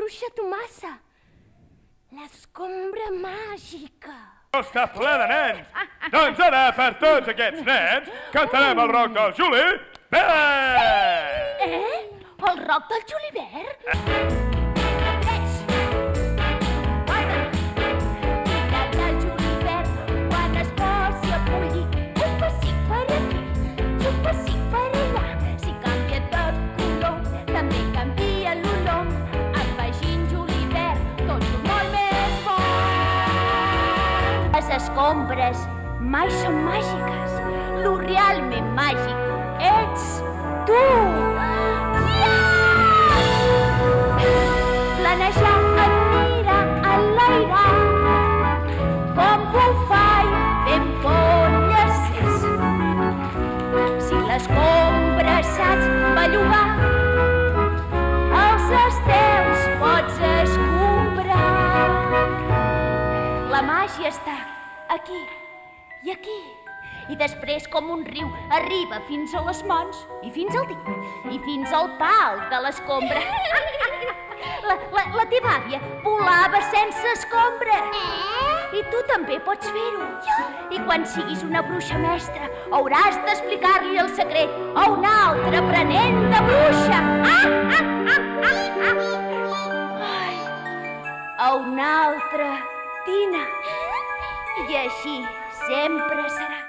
bruixa Tomassa. L'escombra màgica. Està ple de nens. Doncs ara, per tots aquests nens, cantarem el rock del Julivert. El rock del Julivert? Les escombres mai són màgiques. Lo realment màgic ets tu. Planejar et mira enlaire com bufall fent pollasses. Si l'escombra saps bellugar, els estels pots escombrar. La màgia està aquí i aquí. I després, com un riu, arriba fins a les mans, i fins al dit, i fins al pal de l'escombra. La teva àvia volava sense escombra. I tu també pots fer-ho. I quan siguis una bruixa mestra, hauràs d'explicar-li el secret a un altre aprenent de bruixa. A una altra tina. I així sempre serà.